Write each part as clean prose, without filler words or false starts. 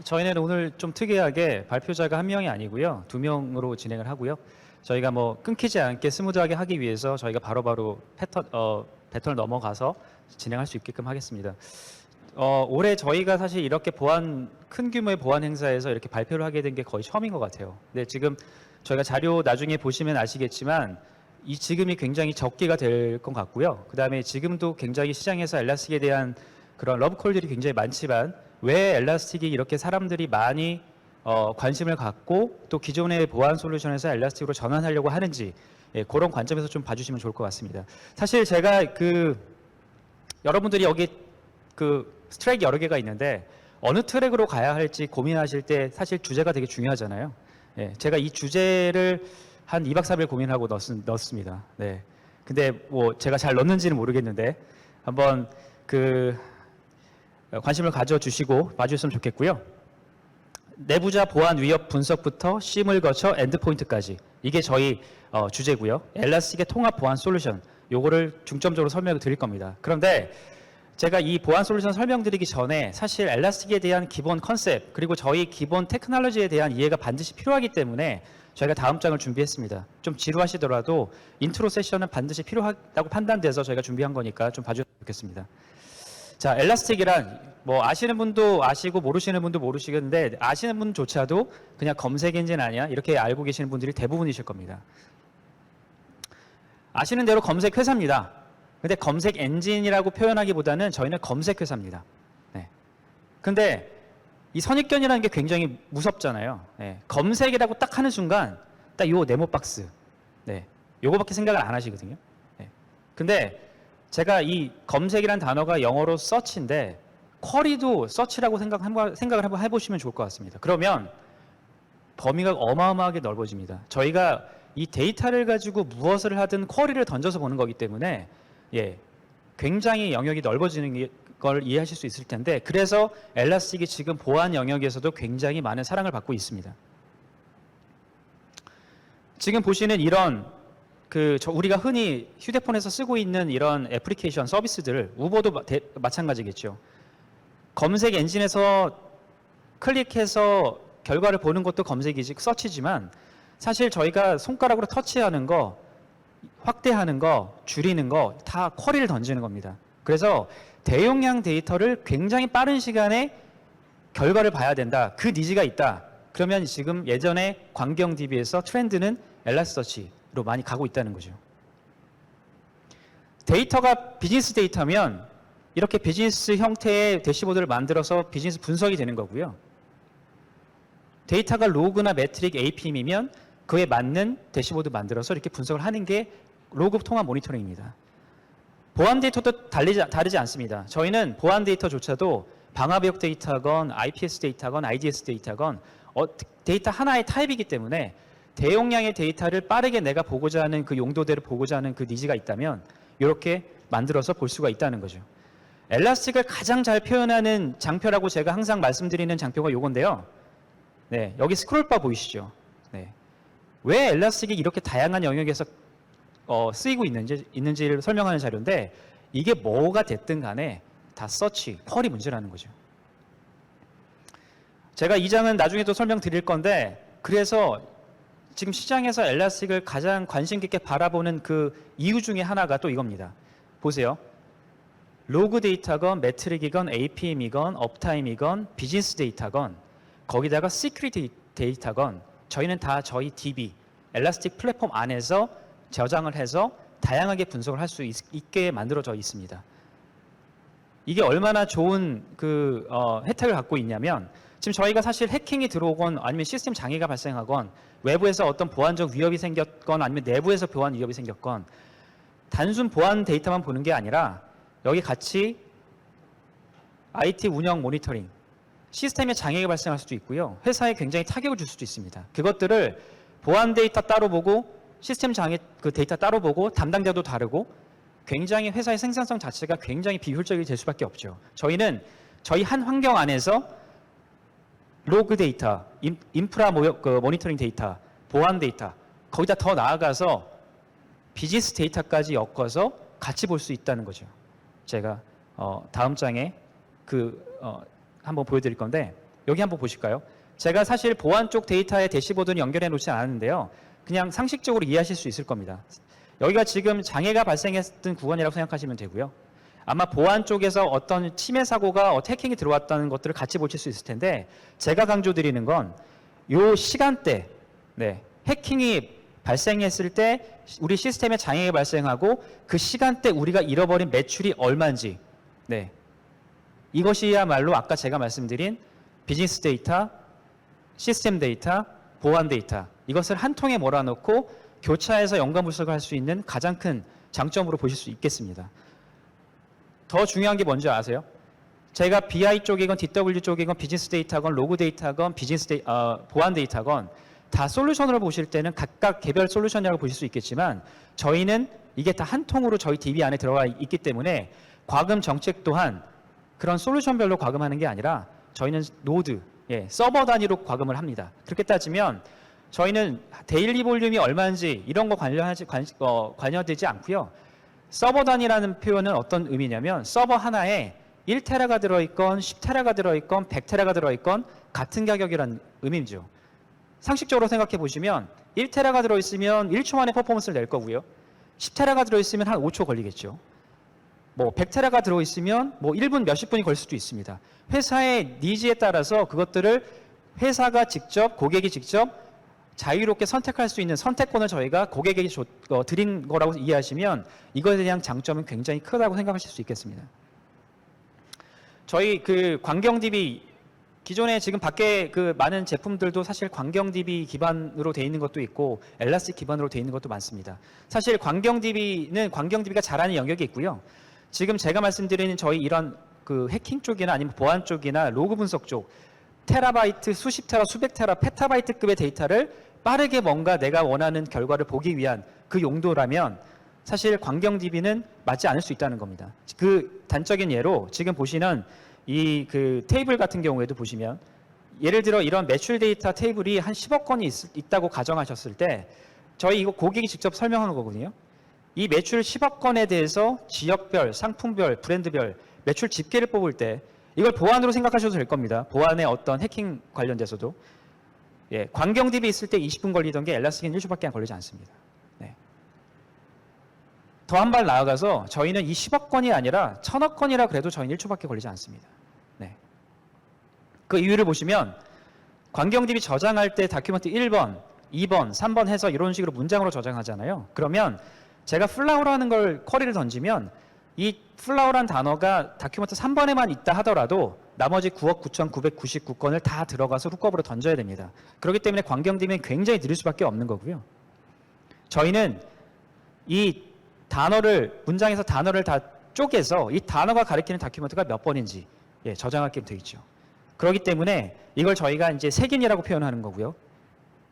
저희는 오늘 좀 특이하게 발표자가 한 명이 아니고요. 두 명으로 진행을 하고요. 저희가 뭐 끊기지 않게 스무드하게 하기 위해서 저희가 바로바로 패턴을 넘어가서 진행할 수 있게끔 하겠습니다. 올해 저희가 사실 이렇게 큰 규모의 보안 행사에서 이렇게 발표를 하게 된 게 거의 처음인 것 같아요. 근데 지금 저희가 자료 나중에 보시면 아시겠지만 지금이 굉장히 적기가 될 것 같고요. 그 다음에 지금도 굉장히 시장에서 엘라스틱에 대한 그런 러브콜들이 굉장히 많지만 왜 엘라스틱이 이렇게 사람들이 많이 관심을 갖고 또 기존의 보안 솔루션에서 엘라스틱으로 전환하려고 하는지 그런 관점에서 좀 봐주시면 좋을 것 같습니다. 사실 제가 여러분들이 여기 트랙이 여러 개가 있는데 어느 트랙으로 가야 할지 고민하실 때 사실 주제가 되게 중요하잖아요. 제가 이 주제를 한 2박 3일 고민하고 넣었습니다. 네. 근데 뭐 제가 잘 넣는지는 모르겠는데 한번 관심을 가져주시고 봐주셨으면 좋겠고요. 내부자 보안 위협 분석부터 심을 거쳐 엔드포인트까지 이게 저희 주제고요. 엘라스틱의 통합 보안 솔루션 요거를 중점적으로 설명을 드릴 겁니다. 그런데 제가 이 보안 솔루션 설명드리기 전에 사실 엘라스틱에 대한 기본 컨셉 그리고 저희 기본 테크놀로지에 대한 이해가 반드시 필요하기 때문에 저희가 다음 장을 준비했습니다. 좀 지루하시더라도 인트로 세션은 반드시 필요하다고 판단돼서 저희가 준비한 거니까 좀 봐주셨으면 좋겠습니다. 자, 엘라스틱이란 뭐 아시는 분도 아시고 모르시는 분도 모르시겠는데 아시는 분조차도 그냥 검색 엔진 아니야? 이렇게 알고 계시는 분들이 대부분이실 겁니다. 아시는 대로 검색 회사입니다. 근데 검색 엔진이라고 표현하기보다는 저희는 검색 회사입니다. 네. 근데 이 선입견이라는 게 굉장히 무섭잖아요. 네. 검색이라고 딱 하는 순간 딱 요 네모 박스. 네. 요거밖에 생각을 안 하시거든요. 네. 근데 제가 이 검색이라는 단어가 영어로 서치인데 쿼리도 서치라고 생각을 한번 해보시면 좋을 것 같습니다. 그러면 범위가 어마어마하게 넓어집니다. 저희가 이 데이터를 가지고 무엇을 하든 쿼리를 던져서 보는 거기 때문에 굉장히 영역이 넓어지는 걸 이해하실 수 있을 텐데 그래서 엘라스틱이 지금 보안 영역에서도 굉장히 많은 사랑을 받고 있습니다. 지금 보시는 이런 우리가 흔히 휴대폰에서 쓰고 있는 이런 애플리케이션 서비스들 우버도 마찬가지겠죠. 검색 엔진에서 클릭해서 결과를 보는 것도 검색이지 서치지만 사실 저희가 손가락으로 터치하는 거 확대하는 거 줄이는 거 다 쿼리를 던지는 겁니다. 그래서 대용량 데이터를 굉장히 빠른 시간에 결과를 봐야 된다. 그 니즈가 있다. 그러면 지금 예전에 광경 DB에서 트렌드는 엘라스서치로 많이 가고 있다는 거죠. 데이터가 비즈니스 데이터면 이렇게 비즈니스 형태의 대시보드를 만들어서 비즈니스 분석이 되는 거고요. 데이터가 로그나 매트릭 APM이면 그에 맞는 대시보드 만들어서 이렇게 분석을 하는 게 로그 통합 모니터링입니다. 보안 데이터도 다르지 않습니다. 저희는 보안 데이터조차도 방화벽 데이터건 IPS 데이터건 IDS 데이터건 데이터 하나의 타입이기 때문에 대용량의 데이터를 빠르게 내가 보고자 하는 그 용도대로 보고자 하는 그 니즈가 있다면 이렇게 만들어서 볼 수가 있다는 거죠. 엘라스틱을 가장 잘 표현하는 장표라고 제가 항상 말씀드리는 장표가 요건데요. 네, 여기 스크롤바 보이시죠? 네. 왜 엘라스틱이 이렇게 다양한 영역에서 쓰이고 있는지를 설명하는 자료인데 이게 뭐가 됐든 간에 다 서치, 쿼리 문제라는 거죠. 제가 이 장은 나중에 또 설명드릴 건데 그래서 지금 시장에서 엘라스틱을 가장 관심 깊게 바라보는 그 이유 중에 하나가 또 이겁니다. 보세요. 로그 데이터건 매트릭이건 APM이건 업타임이건 비즈니스 데이터건 거기다가 시큐리티 데이터건 저희는 다 저희 DB, 엘라스틱 플랫폼 안에서 저장을 해서 다양하게 분석을 할 수 있게 만들어져 있습니다. 이게 얼마나 좋은 혜택을 갖고 있냐면 지금 저희가 사실 해킹이 들어오건 아니면 시스템 장애가 발생하건 외부에서 어떤 보안적 위협이 생겼건 아니면 내부에서 보안 위협이 생겼건 단순 보안 데이터만 보는 게 아니라 여기 같이 IT 운영 모니터링 시스템에 장애가 발생할 수도 있고요. 회사에 굉장히 타격을 줄 수도 있습니다. 그것들을 보안 데이터 따로 보고 시스템 장애 데이터 따로 보고 담당자도 다르고 굉장히 회사의 생산성 자체가 굉장히 비효율적이 될 수밖에 없죠. 저희는 저희 한 환경 안에서 로그 데이터, 인프라 모니터링 데이터, 보안 데이터 거기다 더 나아가서 비즈니스 데이터까지 엮어서 같이 볼 수 있다는 거죠. 제가 다음 장에 한번 보여드릴 건데 여기 한번 보실까요? 제가 사실 보안 쪽 데이터에 대시보드는 연결해 놓지 않았는데요. 그냥 상식적으로 이해하실 수 있을 겁니다. 여기가 지금 장애가 발생했던 구간이라고 생각하시면 되고요. 아마 보안 쪽에서 어떤 침해 사고가 해킹이 들어왔다는 것들을 같이 보실 수 있을 텐데, 제가 강조드리는 건 요 시간대, 네, 해킹이 발생했을 때 우리 시스템에 장애가 발생하고 그 시간대 우리가 잃어버린 매출이 얼마인지, 네, 이것이야말로 아까 제가 말씀드린 비즈니스 데이터, 시스템 데이터, 보안 데이터, 이것을 한 통에 몰아넣고 교차해서 연관 분석을 할 수 있는 가장 큰 장점으로 보실 수 있겠습니다. 더 중요한 게 뭔지 아세요? 제가 BI 쪽이건 DW 쪽이건 비즈니스 데이터건 로그 데이터건 보안 데이터건 다 솔루션으로 보실 때는 각각 개별 솔루션이라고 보실 수 있겠지만, 저희는 이게 다 한 통으로 저희 DB 안에 들어가 있기 때문에 과금 정책 또한 그런 솔루션별로 과금하는 게 아니라 저희는 노드, 서버 단위로 과금을 합니다. 그렇게 따지면 저희는 데일리 볼륨이 얼마인지 이런 거 관련되지 않고요. 서버 단위라는 표현은 어떤 의미냐면 서버 하나에 1테라가 들어있건 10테라가 들어있건 100테라가 들어있건 같은 가격이라는 의미죠. 상식적으로 생각해 보시면 1테라가 들어있으면 1초 만에 퍼포먼스를 낼 거고요. 10테라가 들어있으면 한 5초 걸리겠죠. 뭐 100테라가 들어있으면 뭐 1분 몇십 분이 걸릴 수도 있습니다. 회사의 니즈에 따라서 그것들을 회사가 직접, 고객이 직접 자유롭게 선택할 수 있는 선택권을 저희가 고객에게 드린 거라고 이해하시면 이거에 대한 장점은 굉장히 크다고 생각하실 수 있겠습니다. 저희 그 광경-DB 기존에 지금 밖에 그 많은 제품들도 사실 광경-DB 기반으로 되어 있는 것도 있고 엘라스틱 기반으로 되어 있는 것도 많습니다. 사실 광경-DB는 광경-DB가 잘하는 영역이 있고요. 지금 제가 말씀드리는 저희 이런 그 해킹 쪽이나 아니면 보안 쪽이나 로그 분석 쪽 테라바이트, 수십 테라, 수백 테라, 페타바이트급의 데이터를 빠르게 뭔가 내가 원하는 결과를 보기 위한 그 용도라면 사실 광경-DB는 맞지 않을 수 있다는 겁니다. 그 단적인 예로 지금 보시는 이 그 테이블 같은 경우에도 보시면 예를 들어 이런 매출 데이터 테이블이 한 10억 건이 있다고 가정하셨을 때 저희 이거 고객이 직접 설명하는 거거든요. 이 매출 10억 건에 대해서 지역별, 상품별, 브랜드별 매출 집계를 뽑을 때 이걸 보안으로 생각하셔도 될 겁니다. 보안의 어떤 해킹 관련돼서도. 광경-DB 있을 때 20분 걸리던 게 엘라스틱은 1초밖에 안 걸리지 않습니다. 더 한 발 나아가서 저희는 이 10억 건이 아니라 1000억 건이라 그래도 저희는 1초밖에 걸리지 않습니다. 그 이유를 보시면 광경-DB 저장할 때 다큐멘트 1번, 2번, 3번 해서 이런 식으로 문장으로 저장하잖아요. 그러면 제가 플라우라는 걸 쿼리를 던지면 이 플라우란 단어가 다큐멘트 3번에만 있다 하더라도 나머지 9억 9,999건을 다 들어가서 룩업으로 던져야 됩니다. 그렇기 때문에 광경-DB는 굉장히 느릴 수밖에 없는 거고요. 저희는 이 단어를 문장에서 단어를 다 쪼개서 이 단어가 가리키는 다큐멘트가 몇 번인지 저장하게 되어 있죠. 그렇기 때문에 이걸 저희가 이제 색인이라고 표현하는 거고요.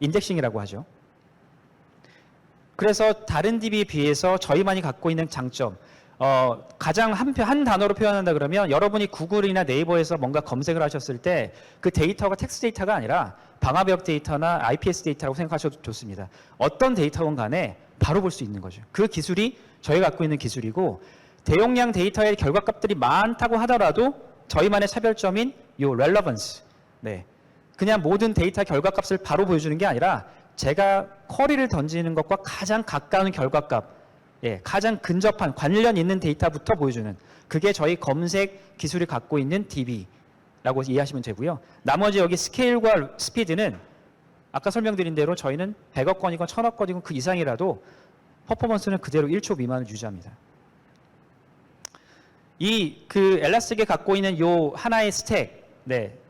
인덱싱이라고 하죠. 그래서 다른 DB에 비해서 저희만이 갖고 있는 장점, 가장 한 단어로 표현한다 그러면 여러분이 구글이나 네이버에서 뭔가 검색을 하셨을 때 그 데이터가 텍스트 데이터가 아니라 방화벽 데이터나 IPS 데이터라고 생각하셔도 좋습니다. 어떤 데이터건 간에 바로 볼 수 있는 거죠. 그 기술이 저희가 갖고 있는 기술이고 대용량 데이터의 결과값들이 많다고 하더라도 저희만의 차별점인 요 relevance, 그냥 모든 데이터 결과값을 바로 보여주는 게 아니라 제가 쿼리를 던지는 것과 가장 가까운 결과값, 가장 근접한 관련 있는 데이터부터 보여주는 그게 저희 검색 기술이 갖고 있는 DB라고 이해하시면 되고요. 나머지 여기 스케일과 스피드는 아까 설명드린 대로 저희는 100억 건이건 1000억 건이건 그 이상이라도 퍼포먼스는 그대로 1초 미만을 유지합니다. 이 그 엘라스틱에 갖고 있는 요 하나의 스택,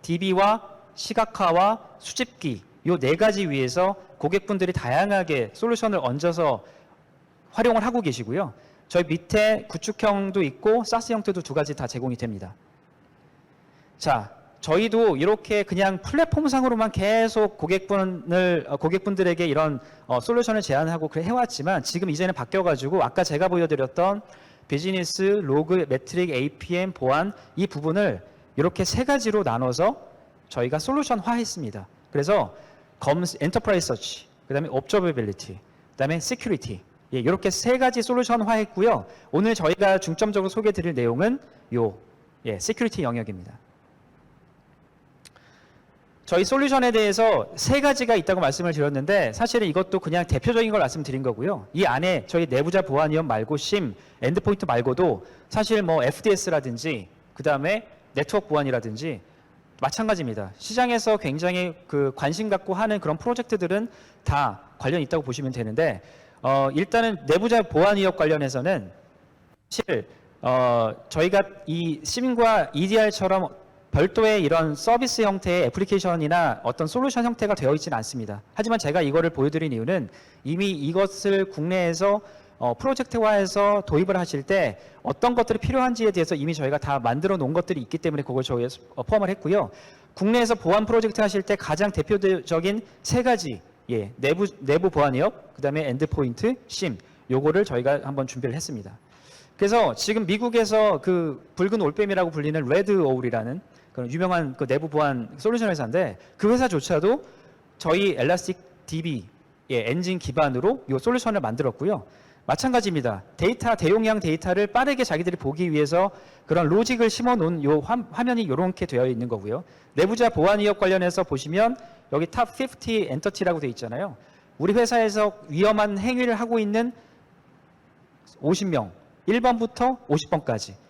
DB와 시각화와 수집기 요 네 가지 위에서 고객분들이 다양하게 솔루션을 얹어서 활용을 하고 계시고요. 저희 밑에 구축형도 있고 사스 형태도 두 가지 다 제공이 됩니다. 자, 저희도 이렇게 그냥 플랫폼상으로만 계속 고객분들에게 이런 솔루션을 제안하고 그래 해왔지만 지금 이제는 바뀌어가지고 아까 제가 보여드렸던 비즈니스, 로그, 매트릭, APM, 보안 이 부분을 이렇게 세 가지로 나눠서 저희가 솔루션화했습니다. 그래서 엔터프라이즈 서치, 그다음에 옵저버빌리티, 그다음에 시큐리티 이렇게 세 가지 솔루션화했고요. 오늘 저희가 중점적으로 소개해드릴 내용은 시큐리티 영역입니다. 저희 솔루션에 대해서 세 가지가 있다고 말씀을 드렸는데 사실은 이것도 그냥 대표적인 걸 말씀드린 거고요. 이 안에 저희 내부자 보안 위험 말고 심, 엔드포인트 말고도 사실 뭐 FDS라든지 그 다음에 네트워크 보안이라든지 마찬가지입니다. 시장에서 굉장히 그 관심 갖고 하는 그런 프로젝트들은 다 관련이 있다고 보시면 되는데 일단은 내부자 보안 위협 관련해서는 사실 저희가 이 심과 EDR처럼 별도의 이런 서비스 형태의 애플리케이션이나 어떤 솔루션 형태가 되어 있지는 않습니다. 하지만 제가 이거를 보여드린 이유는 이미 이것을 국내에서 프로젝트화해서 도입을 하실 때 어떤 것들이 필요한지에 대해서 이미 저희가 다 만들어 놓은 것들이 있기 때문에 그걸 저희에 포함을 했고요. 국내에서 보안 프로젝트 하실 때 가장 대표적인 세 가지 내부 보안 위협, 그다음에 엔드포인트, 심 요거를 저희가 한번 준비를 했습니다. 그래서 지금 미국에서 그 붉은 올빼미라고 불리는 레드 오울이라는 그런 유명한 그 내부 보안 솔루션 회사인데 그 회사조차도 저희 엘라스틱 DB 엔진 기반으로 이 솔루션을 만들었고요. 마찬가지입니다. 데이터, 대용량 데이터를 빠르게 자기들이 보기 위해서 그런 로직을 심어 놓은 요 화면이 이렇게 되어 있는 거고요. 내부자 보안 위협 관련해서 보시면 여기 탑 50 엔터티라고 되어 있잖아요. 우리 회사에서 위험한 행위를 하고 있는 50명, 1번부터 50번까지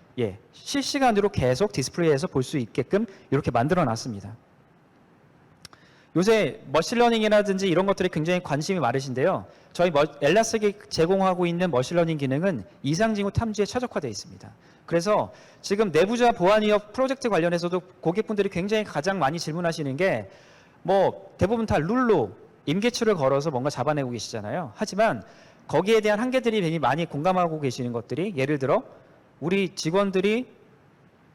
실시간으로 계속 디스플레이해서 볼 수 있게끔 이렇게 만들어 놨습니다. 요새 머신러닝이라든지 이런 것들이 굉장히 관심이 많으신데요. 저희 엘라스틱이 제공하고 있는 머신러닝 기능은 이상징후 탐지에 최적화되어 있습니다. 그래서 지금 내부자 보안 위협 프로젝트 관련해서도 고객분들이 굉장히 가장 많이 질문하시는 게 뭐 대부분 다 룰로 임계치를 걸어서 뭔가 잡아내고 계시잖아요. 하지만 거기에 대한 한계들이 굉장히 많이 공감하고 계시는 것들이 예를 들어 우리 직원들이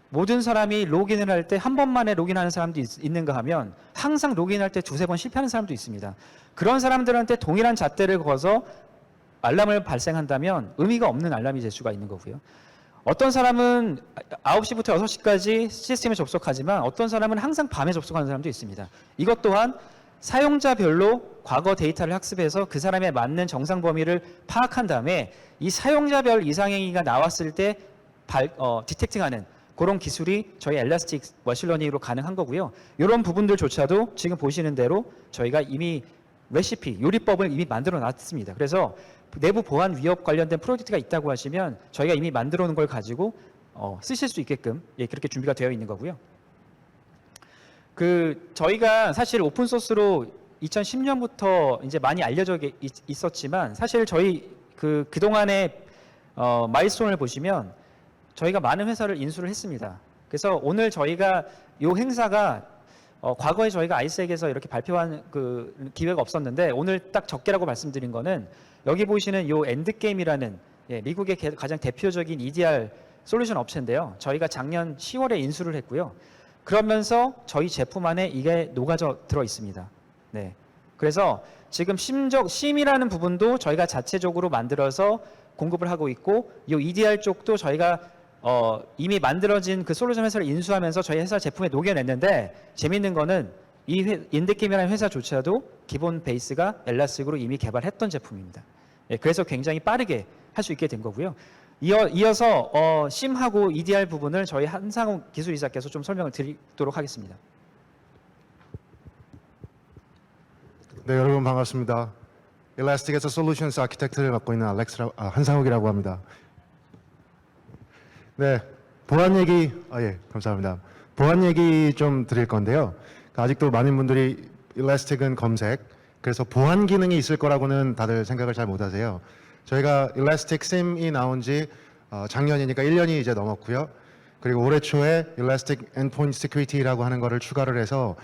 모든 사람이 로그인을 할 때 한 번만에 로그인하는 사람도 있는가 하면 항상 로그인할 때 두세 번 실패하는 사람도 있습니다. 그런 사람들한테 동일한 잣대를 거서 알람을 발생한다면 의미가 없는 알람이 될 수가 있는 거고요. 어떤 사람은 9시부터 6시까지 시스템에 접속하지만 어떤 사람은 항상 밤에 접속하는 사람도 있습니다. 이것 또한 사용자별로 과거 데이터를 학습해서 그 사람에 맞는 정상 범위를 파악한 다음에 이 사용자별 이상행위가 나왔을 때 디텍팅하는 그런 기술이 저희 엘라스틱 머신러닝으로 가능한 거고요. 이런 부분들조차도 지금 보시는 대로 저희가 이미 레시피, 요리법을 이미 만들어 놨습니다. 그래서 내부 보안 위협 관련된 프로젝트가 있다고 하시면 저희가 이미 만들어 놓은 걸 가지고 쓰실 수 있게끔 그렇게 준비가 되어 있는 거고요. 저희가 사실 오픈 소스로 2010년부터 이제 많이 알려져 있었지만 사실 저희 그동안의 마일스톤을 보시면 저희가 많은 회사를 인수를 했습니다. 그래서 오늘 저희가 이 행사가 과거에 저희가 아이색에서 이렇게 발표한 그 기회가 없었는데 오늘 딱 적게라고 말씀드린 거는 여기 보시는 이 엔드게임이라는 미국의 가장 대표적인 EDR 솔루션 업체인데요. 저희가 작년 10월에 인수를 했고요. 그러면서 저희 제품 안에 이게 녹아져 들어 있습니다. 그래서 지금 심이라는 부분도 저희가 자체적으로 만들어서 공급을 하고 있고 이 EDR 쪽도 저희가 이미 만들어진 그 솔루션 회사를 인수하면서 저희 회사 제품에 녹여냈는데 재밌는 거는 이 인드게임이라는 회사조차도 기본 베이스가 엘라스틱으로 이미 개발했던 제품입니다. 그래서 굉장히 빠르게 할 수 있게 된 거고요. 이어서 심하고 EDR 부분을 저희 한상욱 기술이사께서 좀 설명을 드리도록 하겠습니다. 네, 여러분 반갑습니다. 엘라스틱에서 솔루션스 아키텍트를 맡고 있는 한상욱이라고 합니다. 네, 보안 얘기, 감사합니다. 보안 얘기 좀 드릴 건데요. 아직도 많은 분들이 엘라스틱은 검색, 그래서 보안 기능이 있을 거라고는 다들 생각을 잘 못하세요. 저희가 엘라스틱 심이 나온 지 작년이니까 1년이 이제 넘었고요. 그리고 올해 초에 엘라스틱 엔드포인트 시큐리티라고 하는 거를 추가를 해서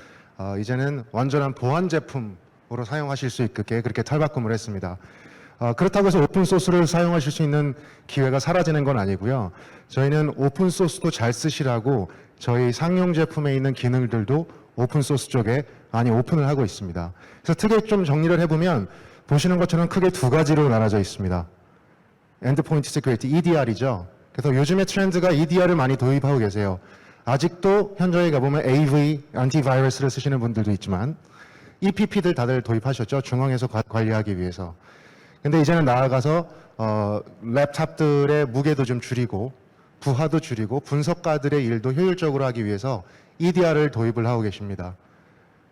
이제는 완전한 보안 제품으로 사용하실 수 있게 그렇게 탈바꿈을 했습니다. 그렇다고 해서 오픈 소스를 사용하실 수 있는 기회가 사라지는 건 아니고요. 저희는 오픈 소스도 잘 쓰시라고 저희 상용 제품에 있는 기능들도 오픈 소스 쪽에 많이 오픈을 하고 있습니다. 그래서 크게 좀 정리를 해보면 보시는 것처럼 크게 두 가지로 나눠져 있습니다. 엔드포인트 시큐리티, EDR이죠. 그래서 요즘의 트렌드가 EDR을 많이 도입하고 계세요. 아직도 현장에 가보면 AV, 안티바이러스를 쓰시는 분들도 있지만 EPP들 다들 도입하셨죠. 중앙에서 관리하기 위해서. 근데 이제는 나아가서 랩탑들의 무게도 좀 줄이고 부하도 줄이고 분석가들의 일도 효율적으로 하기 위해서 EDR을 도입을 하고 계십니다.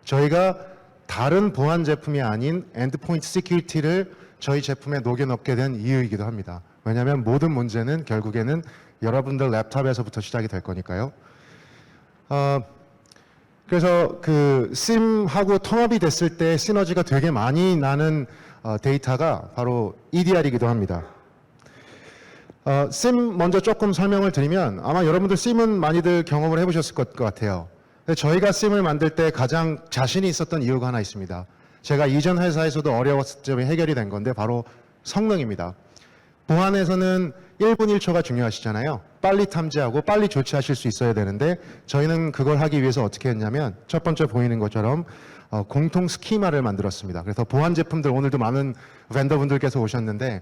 저희가 다른 보안 제품이 아닌 엔드포인트 시큐리티를 저희 제품에 녹여넣게 된 이유이기도 합니다. 왜냐하면 모든 문제는 결국에는 여러분들 랩탑에서부터 시작이 될 거니까요. 그래서 그 SIM하고 통합이 됐을 때 시너지가 되게 많이 나는 데이터가 바로 EDR이기도 합니다. SIM 먼저 조금 설명을 드리면 아마 여러분들 SIM은 많이들 경험을 해보셨을 것 같아요. 근데 저희가 SIM을 만들 때 가장 자신이 있었던 이유가 하나 있습니다. 제가 이전 회사에서도 어려웠을 점이 해결이 된 건데 바로 성능입니다. 보안에서는 1분 1초가 중요하시잖아요. 빨리 탐지하고 빨리 조치하실 수 있어야 되는데 저희는 그걸 하기 위해서 어떻게 했냐면 첫 번째 보이는 것처럼 공통 스키마를 만들었습니다. 그래서 보안 제품들 오늘도 많은 벤더분들께서 오셨는데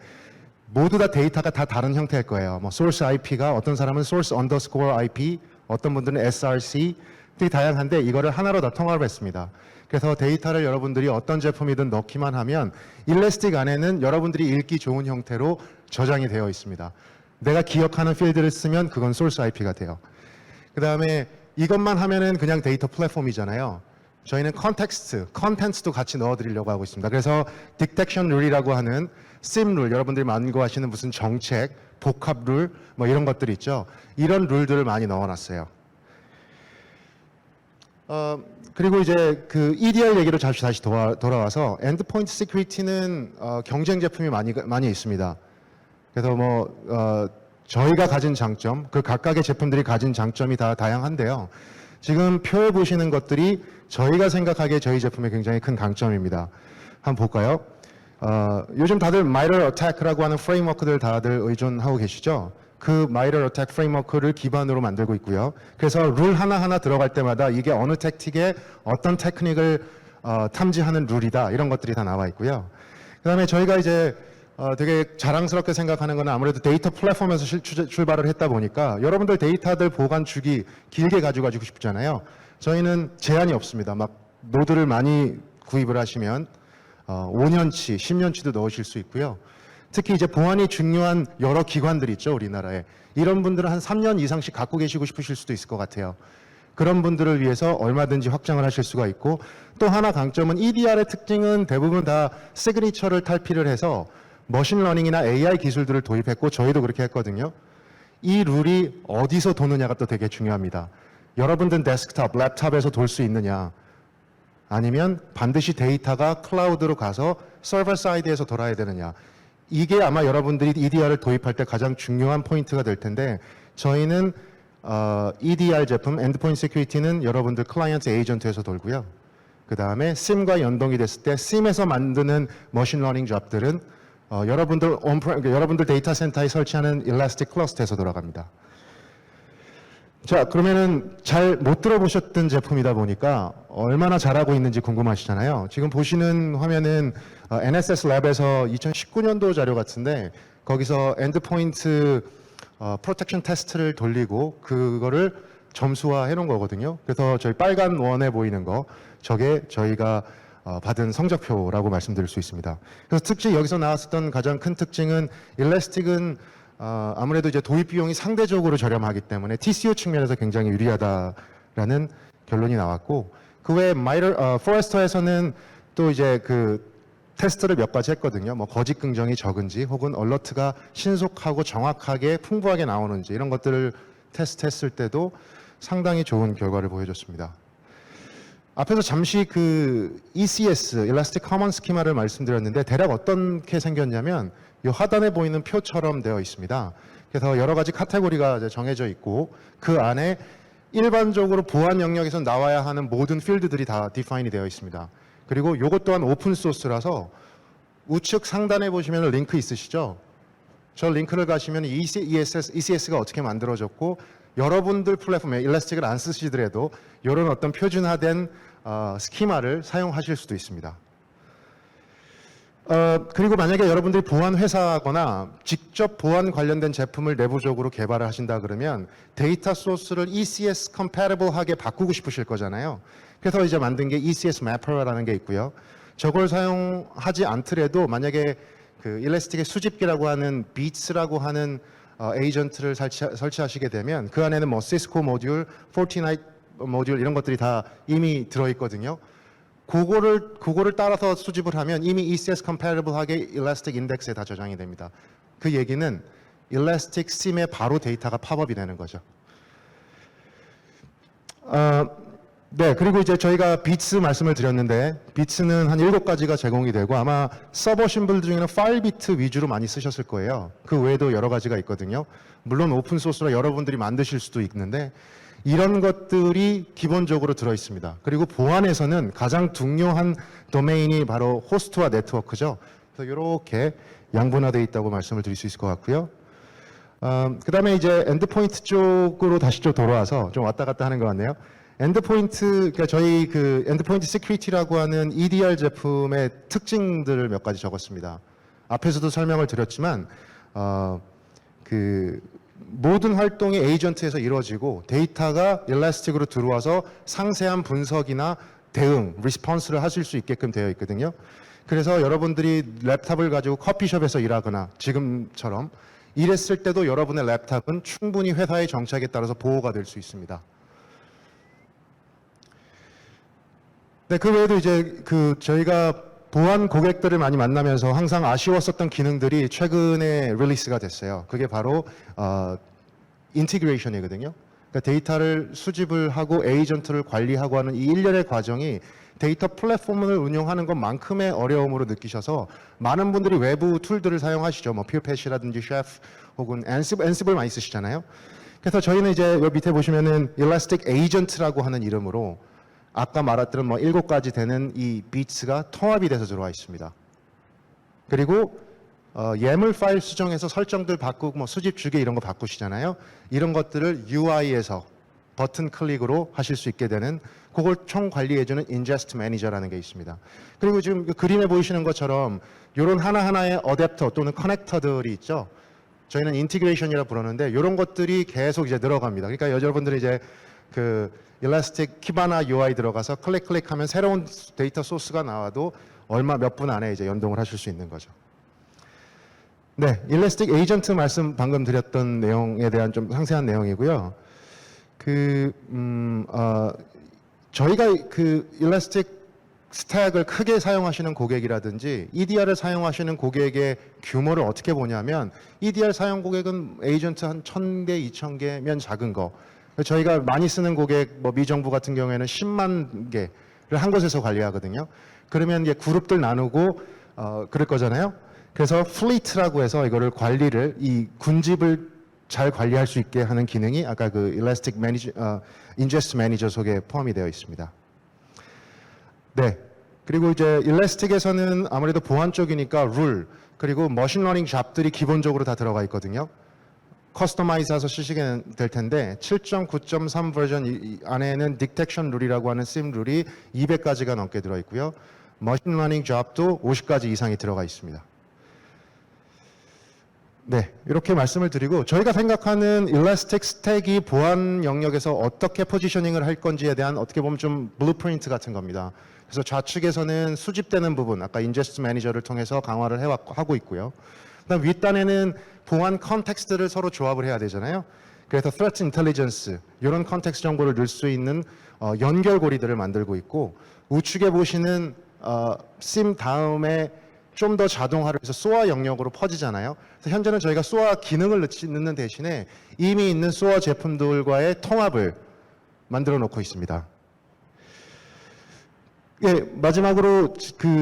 모두 다 데이터가 다 다른 형태일 거예요. 뭐 source IP가 어떤 사람은 source underscore IP, 어떤 분들은 SRC 되게 다양한데 이거를 하나로 다 통합을 했습니다. 그래서 데이터를 여러분들이 어떤 제품이든 넣기만 하면 일레스틱 안에는 여러분들이 읽기 좋은 형태로 저장이 되어 있습니다. 내가 기억하는 필드를 쓰면 그건 source IP가 돼요. 그 다음에 이것만 하면은 그냥 데이터 플랫폼이잖아요. 저희는 컨텍스트, 컨텐츠도 같이 넣어드리려고 하고 있습니다. 그래서 디텍션 룰이라고 하는 SIM 룰, 여러분들이 만들고하시는 무슨 정책, 복합 룰, 뭐 이런 것들이 있죠. 이런 룰들을 많이 넣어놨어요. 그리고 이제 그 EDR 얘기로 다시 돌아와서 엔드포인트 시큐리티는 경쟁 제품이 많이 있습니다. 그래서 저희가 가진 장점, 그 각각의 제품들이 가진 장점이 다 다양한데요. 지금 표에 보시는 것들이 저희가 생각하기에 저희 제품의 굉장히 큰 강점입니다. 한번 볼까요? 요즘 다들 Mitre Attack라고 하는 프레임워크들 다들 의존하고 계시죠? 그 Mitre Attack 프레임워크를 기반으로 만들고 있고요. 그래서 룰 하나하나 들어갈 때마다 이게 어느 택틱에 어떤 테크닉을 탐지하는 룰이다 이런 것들이 다 나와 있고요. 그 다음에 저희가 이제 되게 자랑스럽게 생각하는 건 아무래도 데이터 플랫폼에서 출발을 했다 보니까 여러분들 데이터들 보관 주기 길게 가지고 싶잖아요. 저희는 제한이 없습니다. 막 노드를 많이 구입을 하시면 5년치, 10년치도 넣으실 수 있고요. 특히 이제 보안이 중요한 여러 기관들 있죠, 우리나라에. 이런 분들은 한 3년 이상씩 갖고 계시고 싶으실 수도 있을 것 같아요. 그런 분들을 위해서 얼마든지 확장을 하실 수가 있고 또 하나 강점은 EDR의 특징은 대부분 다 시그니처를 탈피를 해서 머신러닝이나 AI 기술들을 도입했고 저희도 그렇게 했거든요. 이 룰이 어디서 도느냐가 또 되게 중요합니다. 여러분들 데스크탑, 랩탑에서 돌 수 있느냐 아니면 반드시 데이터가 클라우드로 가서 서버 사이드에서 돌아야 되느냐 이게 아마 여러분들이 EDR을 도입할 때 가장 중요한 포인트가 될 텐데 저희는 EDR 제품, 엔드포인트 시큐리티는 여러분들 클라이언트 에이전트에서 돌고요. 그 다음에 SIM과 연동이 됐을 때 SIM에서 만드는 머신러닝 잡들은 여러분들 데이터 센터에 설치하는 일라스틱 클러스터에서 돌아갑니다. 자, 그러면은 잘 못 들어보셨던 제품이다 보니까 얼마나 잘하고 있는지 궁금하시잖아요. 지금 보시는 화면은 NSS 랩에서 2019년도 자료 같은데 거기서 엔드포인트 프로텍션 테스트를 돌리고 그거를 점수화 해놓은 거거든요. 그래서 저희 빨간 원에 보이는 거 저게 저희가 받은 성적표라고 말씀드릴 수 있습니다. 그래서 특히 여기서 나왔었던 가장 큰 특징은 일라스틱은 아무래도 이제 도입 비용이 상대적으로 저렴하기 때문에 TCO 측면에서 굉장히 유리하다라는 결론이 나왔고 그 외에 포레스터에서는 또 이제 그 테스트를 몇 가지 했거든요. 뭐 거짓 긍정이 적은지 혹은 얼러트가 신속하고 정확하게 풍부하게 나오는지 이런 것들을 테스트했을 때도 상당히 좋은 결과를 보여줬습니다. 앞에서 잠시 그 ECS, Elastic Common Schema를 말씀드렸는데 대략 어떻게 생겼냐면 이 하단에 보이는 표처럼 되어 있습니다. 그래서 여러 가지 카테고리가 이제 정해져 있고 그 안에 일반적으로 보안 영역에서 나와야 하는 모든 필드들이 다 디파인이 되어 있습니다. 그리고 이것 또한 오픈 소스라서 우측 상단에 보시면 링크 있으시죠? 저 링크를 가시면 ECS가 어떻게 만들어졌고 여러분들 플랫폼에 일라스틱을 안 쓰시더라도 이런 어떤 표준화된 스키마를 사용하실 수도 있습니다. 그리고 만약에 여러분들이 보안 회사거나 직접 보안 관련된 제품을 내부적으로 개발을 하신다 그러면 데이터 소스를 ECS compatible하게 바꾸고 싶으실 거잖아요. 그래서 이제 만든 게 ECS Mapper라는 게 있고요. 저걸 사용하지 않더라도 만약에 그 일라스틱의 수집기라고 하는 Beats라고 하는 에이전트를 설치하시게 되면 그 안에는 뭐 시스코 모듈, 포티나이트 모듈 이런 것들이 다 이미 들어있거든요. 그거를 따라서 수집을 하면 이미 ECS compatible하게 Elastic Index에 다 저장이 됩니다. 그 얘기는 Elastic SIM에 바로 데이터가 팝업이 되는 거죠. 네, 그리고 이제 저희가 비츠 말씀을 드렸는데 비츠는 한 7가지가 제공이 되고 아마 써보신 분들 중에는 파일 비트 위주로 많이 쓰셨을 거예요. 그 외에도 여러 가지가 있거든요. 물론 오픈 소스로 여러분들이 만드실 수도 있는데 이런 것들이 기본적으로 들어 있습니다. 그리고 보안에서는 가장 중요한 도메인이 바로 호스트와 네트워크죠. 그래서 이렇게 양분화되어 있다고 말씀을 드릴 수 있을 것 같고요. 그 다음에 이제 엔드포인트 쪽으로 다시 좀 돌아와서 좀 왔다 갔다 하는 것 같네요. 엔드포인트, 그러니까 저희 그 엔드포인트 시큐리티라고 하는 EDR 제품의 특징들을 몇 가지 적었습니다. 앞에서도 설명을 드렸지만, 그 모든 활동이 에이전트에서 이루어지고 데이터가 일라스틱으로 들어와서 상세한 분석이나 대응, 리스폰스를 하실 수 있게끔 되어 있거든요. 그래서 여러분들이 랩탑을 가지고 커피숍에서 일하거나 지금처럼 이랬을 때도 여러분의 랩탑은 충분히 회사의 정책에 따라서 보호가 될 수 있습니다. 네, 그 외에도 이제 저희가 보안 고객들을 많이 만나면서 항상 아쉬웠었던 기능들이 최근에 릴리스가 됐어요. 그게 바로 인티그레이션이거든요. 그러니까 데이터를 수집을 하고 에이전트를 관리하고 하는 이 일련의 과정이 데이터 플랫폼을 운영하는 것만큼의 어려움으로 느끼셔서 많은 분들이 외부 툴들을 사용하시죠. 뭐 퓨어패시라든지 셰프 혹은 앤시블 많이 쓰시잖아요. 그래서 저희는 이제 여기 밑에 보시면은 일라스틱 에이전트라고 하는 이름으로 아까 말했던 뭐 7가지 되는 이 비트가 통합이 돼서 들어와 있습니다. 그리고 예물 파일 수정해서 설정들 바꾸고 뭐 수집 주기 이런 거 바꾸시잖아요. 이런 것들을 UI에서 버튼 클릭으로 하실 수 있게 되는 그걸 총 관리해주는 ingest manager라는 게 있습니다. 그리고 지금 그림에 보이시는 것처럼 이런 하나하나의 어댑터 또는 커넥터들이 있죠. 저희는 인티그레이션이라고 부르는데 이런 것들이 계속 이제 늘어갑니다. 그러니까 여러분들이 이제 그 일라스틱 키바나 UI 들어가서 클릭하면 새로운 데이터 소스가 나와도 몇 분 안에 이제 연동을 하실 수 있는 거죠. 네, 일라스틱 에이전트 말씀 방금 드렸던 내용에 대한 좀 상세한 내용이고요. 저희가 그 일라스틱 스택을 크게 사용하시는 고객이라든지 EDR을 사용하시는 고객의 규모를 어떻게 보냐면 EDR 사용 고객은 에이전트 한 1000개, 2000개면 작은 거. 저희가 많이 쓰는 고객, 뭐 미정부 같은 경우에는 10만 개를 한 곳에서 관리하거든요. 그러면 이제 그룹들 나누고 그럴 거잖아요. 그래서 플리트라고 해서 이거를 이 군집을 잘 관리할 수 있게 하는 기능이 아까 그 Elastic Ingest Manager 속에 포함이 되어 있습니다. 네. 그리고 이제 Elastic에서는 아무래도 보안 쪽이니까 룰 그리고 머신러닝 잡들이 기본적으로 다 들어가 있거든요. 커스터마이즈해서 쓰시게 될 텐데 7.9.3 버전 안에는 디텍션 룰이라고 하는 SIM 룰이 200가지가 넘게 들어 있고요. 머신러닝 잡도 50가지 이상이 들어가 있습니다. 네, 이렇게 말씀을 드리고 저희가 생각하는 일라스틱 스택이 보안 영역에서 어떻게 포지셔닝을 할 건지에 대한 어떻게 보면 좀 블루프린트 같은 겁니다. 그래서 좌측에서는 수집되는 부분, 아까 인제스트 매니저를 통해서 강화를 하고 있고요. 그다음 윗단에는 보안 컨텍스트를 서로 조합을 해야 되잖아요. 그래서 threat intelligence 이런 컨텍스트 정보를 넣을 수 있는 연결고리들을 만들고 있고 우측에 보시는 SIM 다음에 좀 더 자동화를 해서 SOA 영역으로 퍼지잖아요. 그래서 현재는 저희가 SOA 기능을 넣는 대신에 이미 있는 SOA 제품들과의 통합을 만들어 놓고 있습니다. 예, 마지막으로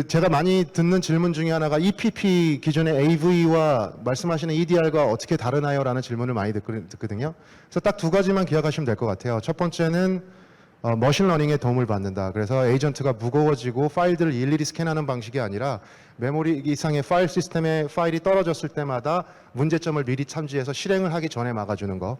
제가 많이 듣는 질문 중에 하나가 EPP 기존의 AV와 말씀하시는 EDR과 어떻게 다르나요? 라는 질문을 많이 듣거든요. 그래서 딱 2가지만 기억하시면 될 것 같아요. 첫 번째는 머신러닝에 도움을 받는다. 그래서 에이전트가 무거워지고 파일들을 일일이 스캔하는 방식이 아니라 메모리 이상의 파일 시스템에 파일이 떨어졌을 때마다 문제점을 미리 참지해서 실행을 하기 전에 막아주는 거.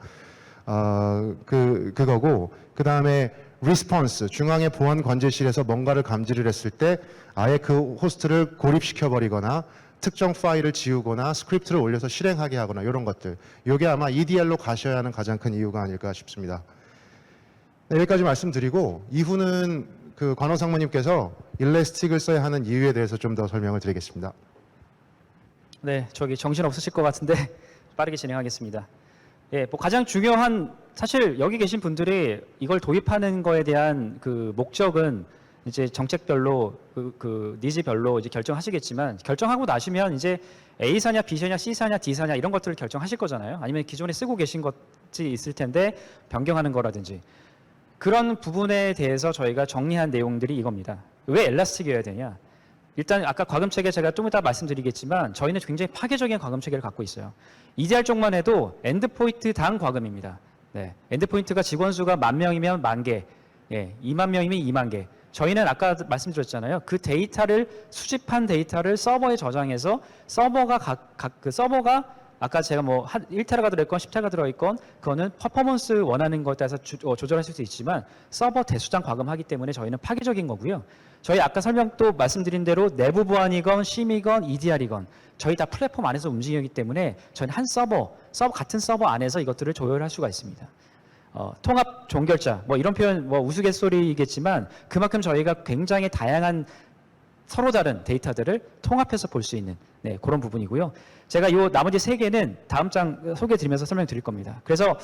그거고 그 다음에 리스폰스 중앙의 보안 관제실에서 뭔가를 감지를 했을 때 아예 그 호스트를 고립시켜 버리거나 특정 파일을 지우거나 스크립트를 올려서 실행하게 하거나 이런 것들. 이게 아마 EDR로 가셔야 하는 가장 큰 이유가 아닐까 싶습니다. 네, 여기까지 말씀드리고 이후는 그 관호 상무님께서 일라스틱을 써야 하는 이유에 대해서 좀 더 설명을 드리겠습니다. 네, 저기 정신 없으실 것 같은데 빠르게 진행하겠습니다. 예, 뭐 가장 중요한 사실 여기 계신 분들이 이걸 도입하는 거에 대한 그 목적은 이제 정책별로 그 니즈별로 이제 결정하시겠지만 결정하고 나시면 이제 A 사냐, B 사냐, C 사냐, D 사냐 이런 것들을 결정하실 거잖아요. 아니면 기존에 쓰고 계신 것이 있을 텐데 변경하는 거라든지 그런 부분에 대해서 저희가 정리한 내용들이 이겁니다. 왜 엘라스틱이어야 되냐? 일단 아까 과금 체계 제가 좀 이따 말씀드리겠지만 저희는 굉장히 파괴적인 과금 체계를 갖고 있어요. EDR 쪽만 해도 엔드포인트당 과금입니다. 네, 엔드포인트가 직원 수가 10,000명이면 10,000개, 예, 20,000명이면 20,000개. 저희는 아까 말씀드렸잖아요. 그 데이터를 수집한 데이터를 서버에 저장해서 서버가 그 서버가 아까 제가 뭐 1테라가 들어있건 10테라가 들어있건 그거는 퍼포먼스 원하는 것에 따라서 조절하실 수 있지만 서버 대수장 과금하기 때문에 저희는 파괴적인 거고요. 저희 아까 설명 또 말씀드린 대로 내부 보안이건 심이건 EDR이건 저희 다 플랫폼 안에서 움직이기 때문에 저희는 한 서버 같은 서버 안에서 이것들을 조율할 수가 있습니다. 통합 종결자 뭐 이런 표현 뭐 우스갯소리이겠지만 그만큼 저희가 굉장히 다양한 서로 다른 데이터들을 통합해서 볼 수 있는 그런 부분이고요. 제가 이 나머지 3개는 다음 장 소개해 드리면서 설명드릴 겁니다. 그래서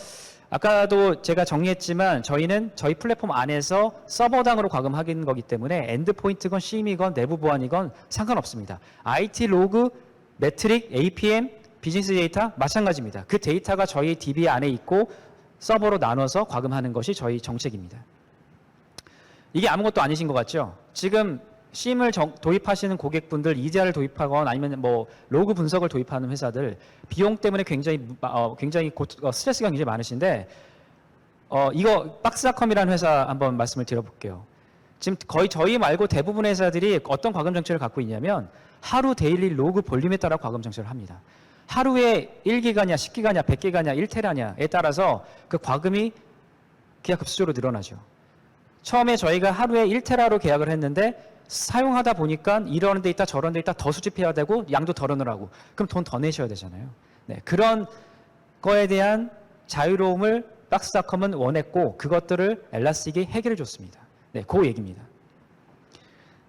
아까도 제가 정리했지만 저희는 저희 플랫폼 안에서 서버당으로 과금하는 거기 때문에 엔드포인트건 CM이건 내부 보안이건 상관없습니다. IT 로그, 매트릭, APM, 비즈니스 데이터 마찬가지입니다. 그 데이터가 저희 DB 안에 있고 서버로 나눠서 과금하는 것이 저희 정책입니다. 이게 아무것도 아니신 것 같죠? 지금 CIM을 도입하시는 고객분들, EDR을 도입하거나 아니면 뭐 로그 분석을 도입하는 회사들 비용 때문에 굉장히 스트레스가 굉장히 많으신데 이거 박스닷컴이라는 회사 한번 말씀을 드려볼게요. 지금 거의 저희 말고 대부분의 회사들이 어떤 과금 정책을 갖고 있냐면 하루 데일리 로그 볼륨에 따라 과금 정책을 합니다. 하루에 1기가냐, 10기가냐, 100기가냐, 1테라냐에 따라서 그 과금이 기하급수적으로 늘어나죠. 처음에 저희가 하루에 1테라로 계약을 했는데 사용하다 보니까 이런 데이터 저런 데이터 더 수집해야 되고 양도 덜 넣으라고 그럼 돈 더 내셔야 되잖아요. 네, 그런 거에 대한 자유로움을 박스닷컴은 원했고 그것들을 엘라스틱이 해결해 줬습니다. 네, 그 얘기입니다.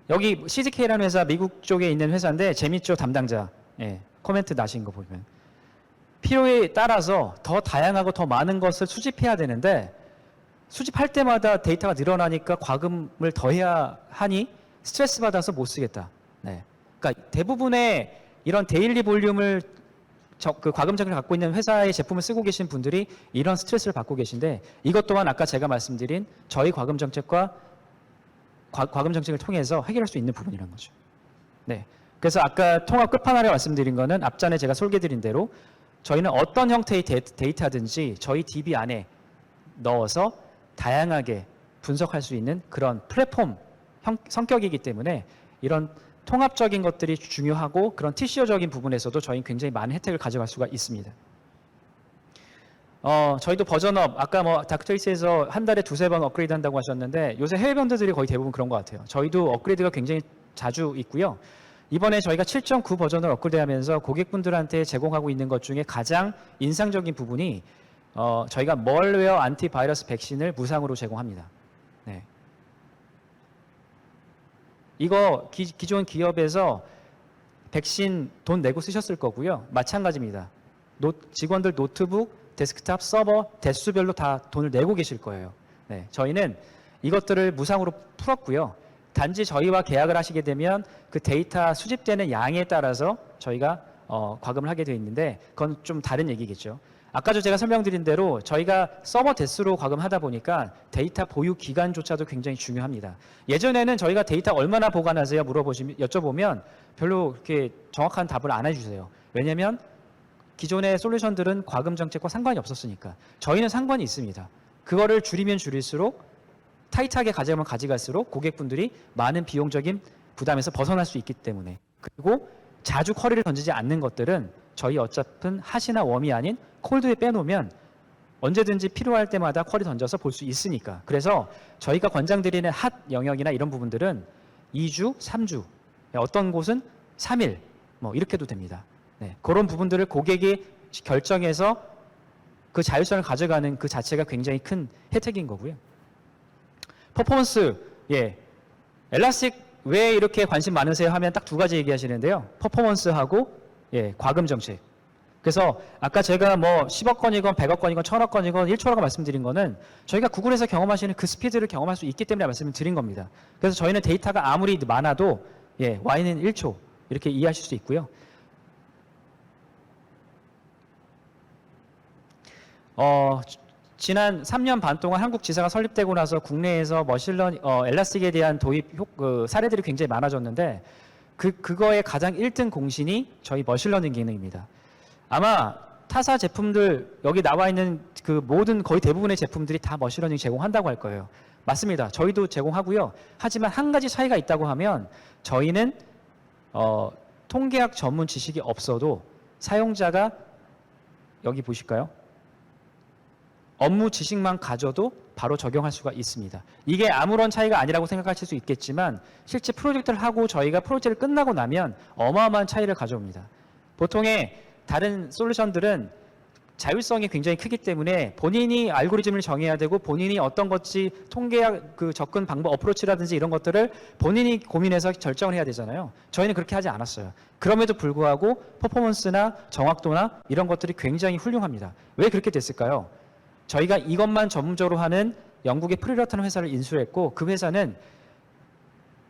여기 CDK라는 회사 미국 쪽에 있는 회사인데 재밌죠 담당자. 예, 코멘트 나신 거 보면 필요에 따라서 더 다양하고 더 많은 것을 수집해야 되는데 수집할 때마다 데이터가 늘어나니까 과금을 더 해야 하니 스트레스 받아서 못 쓰겠다. 네. 그러니까 대부분의 이런 데일리 볼륨을 그 과금 정책을 갖고 있는 회사의 제품을 쓰고 계신 분들이 이런 스트레스를 받고 계신데 이것 또한 아까 제가 말씀드린 저희 과금 정책과 과금 정책을 통해서 해결할 수 있는 부분이라는 거죠. 네. 그래서 아까 통합 끝판왕에 말씀드린 거는 앞전에 제가 소개드린 대로 저희는 어떤 형태의 데이터든지 저희 DB 안에 넣어서 다양하게 분석할 수 있는 그런 플랫폼 성격이기 때문에 이런 통합적인 것들이 중요하고 그런 TCO적인 부분에서도 저희는 굉장히 많은 혜택을 가져갈 수가 있습니다. 저희도 버전업 아까 뭐 다크트레이스에서 한 달에 2-3번 업그레이드 한다고 하셨는데 요새 해외 밴드들이 거의 대부분 그런 것 같아요. 저희도 업그레이드가 굉장히 자주 있고요. 이번에 저희가 7.9 버전을 업그레이드하면서 고객분들한테 제공하고 있는 것 중에 가장 인상적인 부분이 저희가 멀웨어 안티바이러스 백신을 무상으로 제공합니다. 네. 이거 기존 기업에서 백신 돈 내고 쓰셨을 거고요. 마찬가지입니다. 직원들 노트북, 데스크탑, 서버, 대수별로 다 돈을 내고 계실 거예요. 네, 저희는 이것들을 무상으로 풀었고요. 단지 저희와 계약을 하시게 되면 그 데이터 수집되는 양에 따라서 저희가 과금을 하게 되어 있는데 그건 좀 다른 얘기겠죠. 아까도 제가 설명드린 대로 저희가 서버 대수로 과금하다 보니까 데이터 보유 기간조차도 굉장히 중요합니다. 예전에는 저희가 데이터 얼마나 보관하세요? 여쭤보면 별로 그렇게 정확한 답을 안 해주세요. 왜냐하면 기존의 솔루션들은 과금 정책과 상관이 없었으니까. 저희는 상관이 있습니다. 그거를 줄이면 줄일수록 타이트하게 가져가면 가져갈수록 고객분들이 많은 비용적인 부담에서 벗어날 수 있기 때문에 그리고 자주 쿼리를 던지지 않는 것들은 저희 어차피 핫이나 웜이 아닌 콜드에 빼놓으면 언제든지 필요할 때마다 쿼리 던져서 볼 수 있으니까. 그래서 저희가 권장드리는 핫 영역이나 이런 부분들은 2주, 3주, 어떤 곳은 3일 뭐 이렇게도 됩니다. 네, 그런 부분들을 고객이 결정해서 그 자율성을 가져가는 그 자체가 굉장히 큰 혜택인 거고요. 퍼포먼스, 엘라스틱 왜 이렇게 관심 많으세요 하면 딱 2가지 얘기하시는데요. 퍼포먼스하고 과금 정책. 그래서 아까 제가 뭐 10억 건이건 100억 건이건 1000억 건이건 1초라고 말씀드린 거는 저희가 구글에서 경험하시는 그 스피드를 경험할 수 있기 때문에 말씀을 드린 겁니다. 그래서 저희는 데이터가 아무리 많아도 Y는 1초 이렇게 이해하실 수 있고요. 지난 3년 반 동안 한국 지사가 설립되고 나서 국내에서 머신러닝, 엘라스틱에 대한 도입 사례들이 굉장히 많아졌는데 그거의 가장 1등 공신이 저희 머신러닝 기능입니다. 아마 타사 제품들 여기 나와 있는 그 모든 거의 대부분의 제품들이 다 머신러닝 제공한다고 할 거예요. 맞습니다. 저희도 제공하고요. 하지만 한 가지 차이가 있다고 하면 저희는 통계학 전문 지식이 없어도 사용자가 여기 보실까요? 업무 지식만 가져도 바로 적용할 수가 있습니다. 이게 아무런 차이가 아니라고 생각하실 수 있겠지만 실제 프로젝트를 하고 저희가 프로젝트를 끝나고 나면 어마어마한 차이를 가져옵니다. 보통의 다른 솔루션들은 자율성이 굉장히 크기 때문에 본인이 알고리즘을 정해야 되고 본인이 어떤 것이 통계학 그 접근 방법 어프로치라든지 이런 것들을 본인이 고민해서 결정을 해야 되잖아요. 저희는 그렇게 하지 않았어요. 그럼에도 불구하고 퍼포먼스나 정확도나 이런 것들이 굉장히 훌륭합니다. 왜 그렇게 됐을까요? 저희가 이것만 전문적으로 하는 영국의 프리러트라는 회사를 인수했고 그 회사는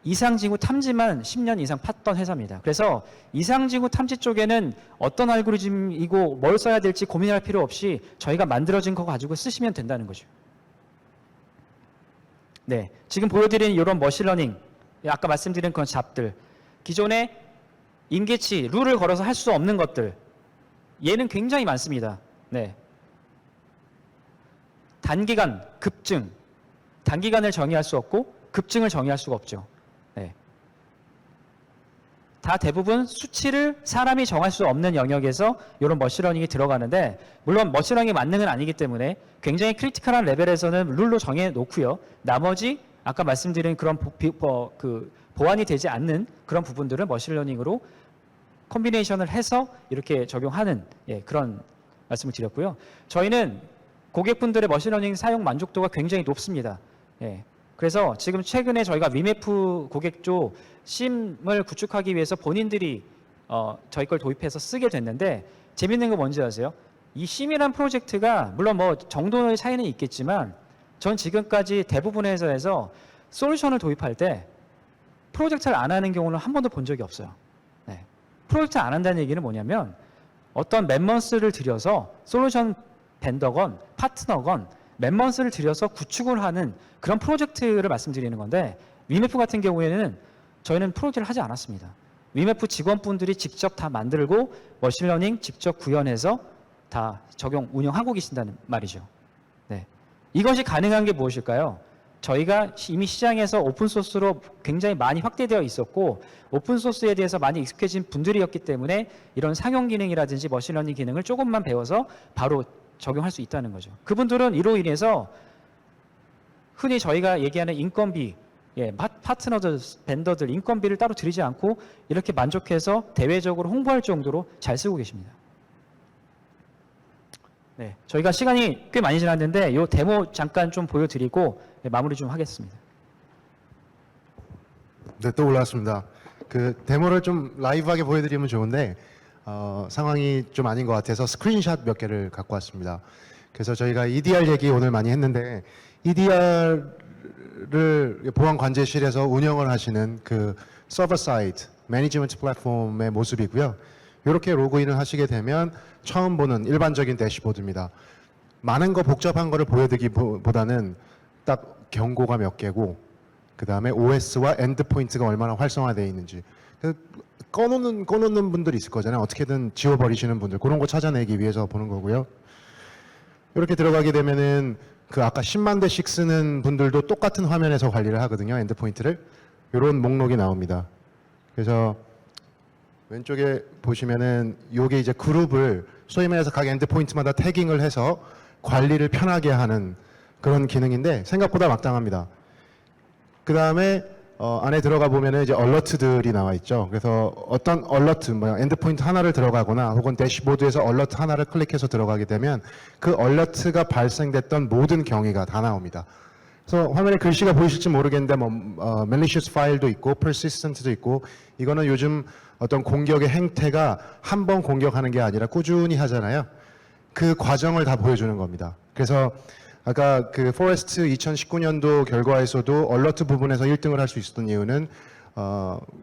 이상징후 탐지만 10년 이상 팠던 회사입니다. 그래서 이상징후 탐지 쪽에는 어떤 알고리즘이고 뭘 써야 될지 고민할 필요 없이 저희가 만들어진 거 가지고 쓰시면 된다는 거죠. 네, 지금 보여드린 이런 머신러닝, 아까 말씀드린 그런 잡들, 기존에 임계치, 룰을 걸어서 할 수 없는 것들, 얘는 굉장히 많습니다. 네. 단기간, 급증, 단기간을 정의할 수 없고 급증을 정의할 수가 없죠. 네. 다 대부분 수치를 사람이 정할 수 없는 영역에서 이런 머신러닝이 들어가는데 물론 머신러닝이 만능은 아니기 때문에 굉장히 크리티컬한 레벨에서는 룰로 정해 놓고요. 나머지 아까 말씀드린 그런 보완이 되지 않는 그런 부분들은 머신러닝으로 콤비네이션을 해서 이렇게 적용하는 그런 말씀을 드렸고요. 저희는 고객분들의 머신러닝 사용 만족도가 굉장히 높습니다. 그래서 지금 최근에 저희가 위메프 고객 쪽 심을 구축하기 위해서 본인들이 저희 걸 도입해서 쓰게 됐는데 재밌는 거 뭔지 아세요? 이 심이란 프로젝트가 물론 뭐 정도의 차이는 있겠지만 전 지금까지 대부분의 회사에서 솔루션을 도입할 때 프로젝트를 안 하는 경우는 한 번도 본 적이 없어요. 프로젝트 안 한다는 얘기는 뭐냐면 어떤 맨먼스를 들여서 솔루션 벤더건 파트너건 맨먼스를 들여서 구축을 하는 그런 프로젝트를 말씀드리는 건데 위메프 같은 경우에는 저희는 프로젝트를 하지 않았습니다. 위메프 직원분들이 직접 다 만들고 머신러닝 직접 구현해서 다 적용, 운영하고 계신다는 말이죠. 네. 이것이 가능한 게 무엇일까요? 저희가 이미 시장에서 오픈소스로 굉장히 많이 확대되어 있었고 오픈소스에 대해서 많이 익숙해진 분들이었기 때문에 이런 상용 기능이라든지 머신러닝 기능을 조금만 배워서 바로 적용할 수 있다는 거죠. 그분들은 이로 인해서 흔히 저희가 얘기하는 인건비, 파트너들, 벤더들 인건비를 따로 들이지 않고 이렇게 만족해서 대외적으로 홍보할 정도로 잘 쓰고 계십니다. 네, 저희가 시간이 꽤 많이 지났는데 이 데모 잠깐 좀 보여드리고 마무리 좀 하겠습니다. 네, 또 올라왔습니다. 그 데모를 좀 라이브하게 보여드리면 좋은데 상황이 좀 아닌 것 같아서 스크린샷 몇 개를 갖고 왔습니다. 그래서 저희가 EDR 얘기 오늘 많이 했는데 EDR을 보안 관제실에서 운영을 하시는 그 서버 사이트 매니지먼트 플랫폼의 모습이고요. 이렇게 로그인을 하시게 되면 처음 보는 일반적인 대시보드입니다. 많은 거 복잡한 거를 보여드리기보다는 딱 경고가 몇 개고 그 다음에 OS와 엔드포인트가 얼마나 활성화되어 있는지 꺼놓는 분들이 있을 거잖아요. 어떻게든 지워버리시는 분들 그런 거 찾아내기 위해서 보는 거고요. 이렇게 들어가게 되면은 그 아까 10만 대씩 쓰는 분들도 똑같은 화면에서 관리를 하거든요. 엔드포인트를 이런 목록이 나옵니다. 그래서 왼쪽에 보시면은 요게 이제 그룹을 소위 말해서 각 엔드포인트마다 태깅을 해서 관리를 편하게 하는 그런 기능인데 생각보다 막당합니다. 그 다음에 안에 들어가 보면은 이제 얼러트들이 나와 있죠. 그래서 어떤 얼러트, 엔드포인트 하나를 들어가거나 혹은 대시보드에서 얼러트 하나를 클릭해서 들어가게 되면 그 얼러트가 발생됐던 모든 경위가 다 나옵니다. 그래서 화면에 글씨가 보이실지 모르겠는데 malicious 파일도 있고 persistent도 있고 이거는 요즘 어떤 공격의 행태가 한 번 공격하는 게 아니라 꾸준히 하잖아요. 그 과정을 다 보여주는 겁니다. 그래서 아까 그 포레스트 2019년도 결과에서도 얼러트 부분에서 1등을 할 수 있었던 이유는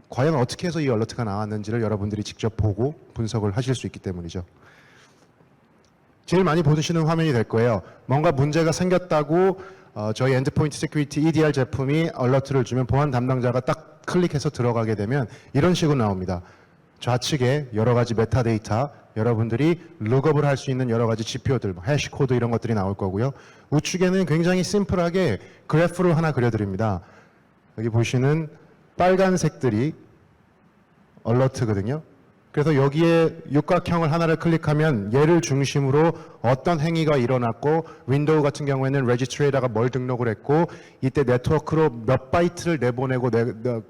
과연 어떻게 해서 이 얼러트가 나왔는지를 여러분들이 직접 보고 분석을 하실 수 있기 때문이죠. 제일 많이 보시는 화면이 될 거예요. 뭔가 문제가 생겼다고 저희 엔드포인트 시큐리티 EDR 제품이 얼러트를 주면 보안 담당자가 딱 클릭해서 들어가게 되면 이런 식으로 나옵니다. 좌측에 여러 가지 메타데이터, 여러분들이 룩업을 할 수 있는 여러 가지 지표들, 해시 코드 이런 것들이 나올 거고요. 우측에는 굉장히 심플하게 그래프를 하나 그려드립니다. 여기 보시는 빨간색들이 얼러트거든요. 그래서 여기에 육각형을 하나를 클릭하면 얘를 중심으로 어떤 행위가 일어났고 윈도우 같은 경우에는 레지스트리에다가 뭘 등록을 했고 이때 네트워크로 몇 바이트를 내보내고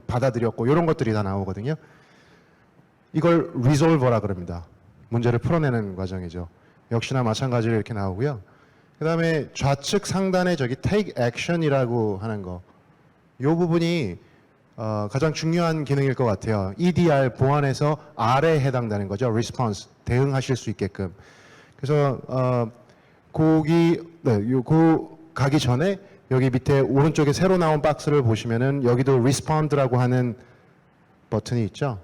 받아들였고 이런 것들이 다 나오거든요. 이걸 리솔버라 그럽니다. 문제를 풀어내는 과정이죠. 역시나 마찬가지로 이렇게 나오고요. 그 다음에 좌측 상단에 저기 take action이라고 하는 거. 이 부분이 가장 중요한 기능일 것 같아요. EDR 보안에서 R에 해당되는 거죠. response, 대응하실 수 있게끔. 그래서 가기 전에 여기 밑에 오른쪽에 새로 나온 박스를 보시면은 여기도 respond라고 하는 버튼이 있죠.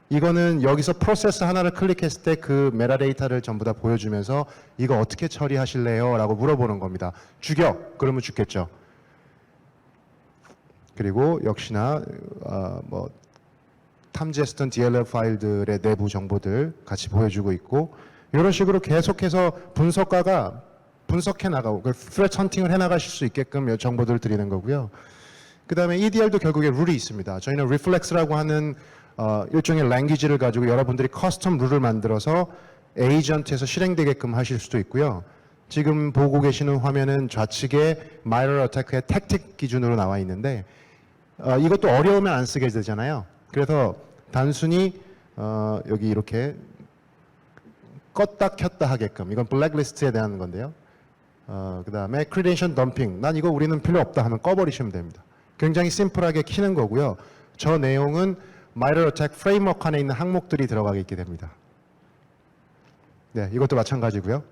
이거는 여기서 프로세스 하나를 클릭했을 때 그 메타데이터를 전부 다 보여주면서 이거 어떻게 처리하실래요? 라고 물어보는 겁니다. 죽여! 그러면 죽겠죠. 그리고 역시나 탐지했던 DLL 파일들의 내부 정보들 같이 보여주고 있고 이런 식으로 계속해서 분석가가 분석해 나가고 threat hunting을 해 나가실 수 있게끔 정보들을 드리는 거고요. 그 다음에 EDR도 결국에 룰이 있습니다. 저희는 reflex라고 하는 일종의 랭귀지를 가지고 여러분들이 커스텀 룰을 만들어서 에이전트에서 실행되게끔 하실 수도 있고요. 지금 보고 계시는 화면은 좌측에 Mirror Attack의 택틱 기준으로 나와 있는데 이것도 어려우면 안 쓰게 되잖아요. 그래서 단순히 여기 이렇게 껐다 켰다 하게끔 이건 블랙리스트에 대한 건데요. 그 다음에 credential dumping 난 이거 우리는 필요 없다 하면 꺼버리시면 됩니다. 굉장히 심플하게 키는 거고요. 저 내용은 Mirror Attack 프레임워크 안에 있는 항목들이 들어가게 있게 됩니다. 네, 이것도 마찬가지고요.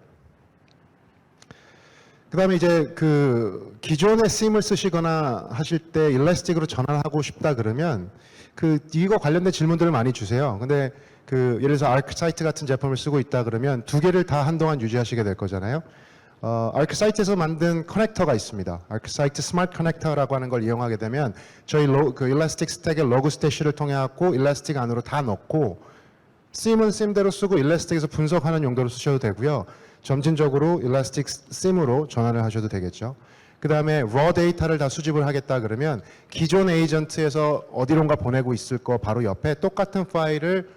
그 다음에 이제 그 기존의 SIEM을 쓰시거나 하실 때 일라스틱으로 전환하고 싶다 그러면 이거 관련된 질문들을 많이 주세요. 근데 예를 들어서 아크사이트 같은 제품을 쓰고 있다 그러면 두 개를 다 한동안 유지하시게 될 거잖아요. 아크사이트에서 만든 커넥터가 있습니다. 아크사이트 스마트 커넥터라고 하는 걸 이용하게 되면 저희 일라스틱 스택의 로그 스태시를 통해 갖고 일라스틱 안으로 다 넣고 SIEM은 SIEM대로 쓰고 일라스틱에서 분석하는 용도로 쓰셔도 되고요. 점진적으로 일라스틱 SIEM으로 전환을 하셔도 되겠죠. 그 다음에 raw 데이터를 다 수집을 하겠다 그러면 기존 에이전트에서 어디론가 보내고 있을 거 바로 옆에 똑같은 파일을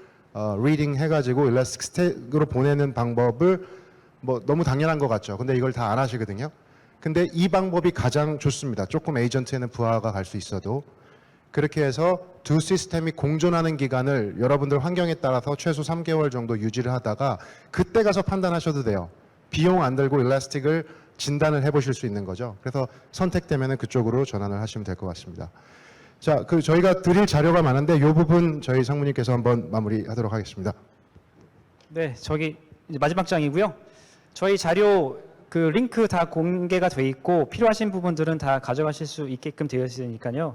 리딩 해가지고 일라스틱 스택으로 보내는 방법을 너무 당연한 것 같죠. 근데 이걸 다 안 하시거든요. 근데 이 방법이 가장 좋습니다. 조금 에이전트에는 부하가 갈 수 있어도. 그렇게 해서 두 시스템이 공존하는 기간을 여러분들 환경에 따라서 최소 3개월 정도 유지를 하다가 그때 가서 판단하셔도 돼요. 비용 안 들고 일라스틱을 진단을 해보실 수 있는 거죠. 그래서 선택되면 그쪽으로 전환을 하시면 될 것 같습니다. 자, 저희가 드릴 자료가 많은데 이 부분 저희 상무님께서 한번 마무리하도록 하겠습니다. 네, 저기 이제 마지막 장이고요. 저희 자료 링크 다 공개가 돼 있고 필요하신 부분들은 다 가져가실 수 있게끔 되어 있으니까요.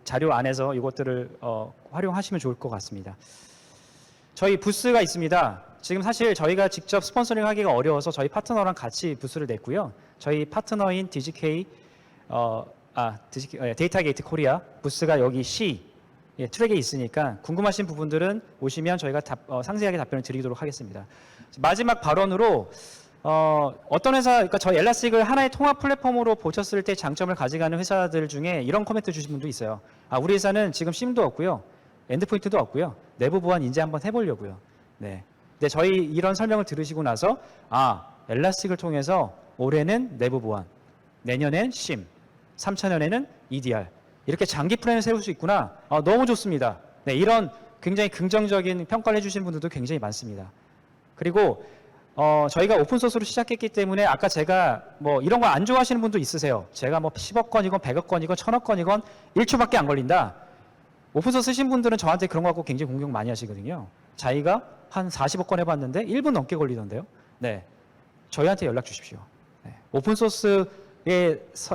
자료 안에서 이것들을 활용하시면 좋을 것 같습니다. 저희 부스가 있습니다. 지금 사실 저희가 직접 스폰서링 하기가 어려워서 저희 파트너랑 같이 부스를 냈고요. 저희 파트너인 DGK, 데이터 게이트 코리아 부스가 여기 C 트랙에 있으니까 궁금하신 부분들은 오시면 저희가 상세하게 답변을 드리도록 하겠습니다. 마지막 발언으로 어떤 회사, 그러니까 저희 엘라스틱을 하나의 통합 플랫폼으로 보셨을 때 장점을 가져가는 회사들 중에 이런 코멘트 주신 분도 있어요. 우리 회사는 지금 심도 없고요, 엔드포인트도 없고요, 내부 보안 인제 한번 해보려고요. 네. 근데 저희 이런 설명을 들으시고 나서 엘라스틱을 통해서 올해는 내부 보안, 내년엔 심, 3차년에는 EDR 이렇게 장기 플랜을 세울 수 있구나. 너무 좋습니다. 네, 이런 굉장히 긍정적인 평가를 해주신 분들도 굉장히 많습니다. 그리고 저희가 오픈소스로 시작했기 때문에 아까 제가 뭐 이런 거 안 좋아하시는 분도 있으세요. 제가 뭐 10억 건이건 100억 건이건 1000억 건이건 1초밖에 안 걸린다. 오픈소스 쓰신 분들은 저한테 그런 거 갖고 굉장히 공격 많이 하시거든요. 자기가 한 40억 건 해봤는데 1분 넘게 걸리던데요. 네, 저희한테 연락 주십시오. 네. 오픈소스에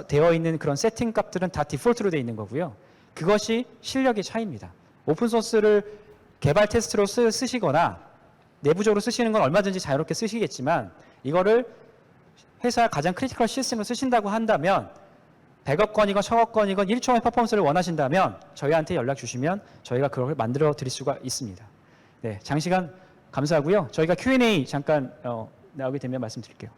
되어 있는 그런 세팅 값들은 다 디폴트로 되어 있는 거고요. 그것이 실력의 차이입니다. 오픈소스를 개발 테스트로 쓰시거나 내부적으로 쓰시는 건 얼마든지 자유롭게 쓰시겠지만 이거를 회사 가장 크리티컬 시스템으로 쓰신다고 한다면 100억 건이건 1000억 건이건 1초의 퍼포먼스를 원하신다면 저희한테 연락 주시면 저희가 그걸 만들어 드릴 수가 있습니다. 네, 장시간 감사하고요. 저희가 Q&A 잠깐 나오게 되면 말씀드릴게요.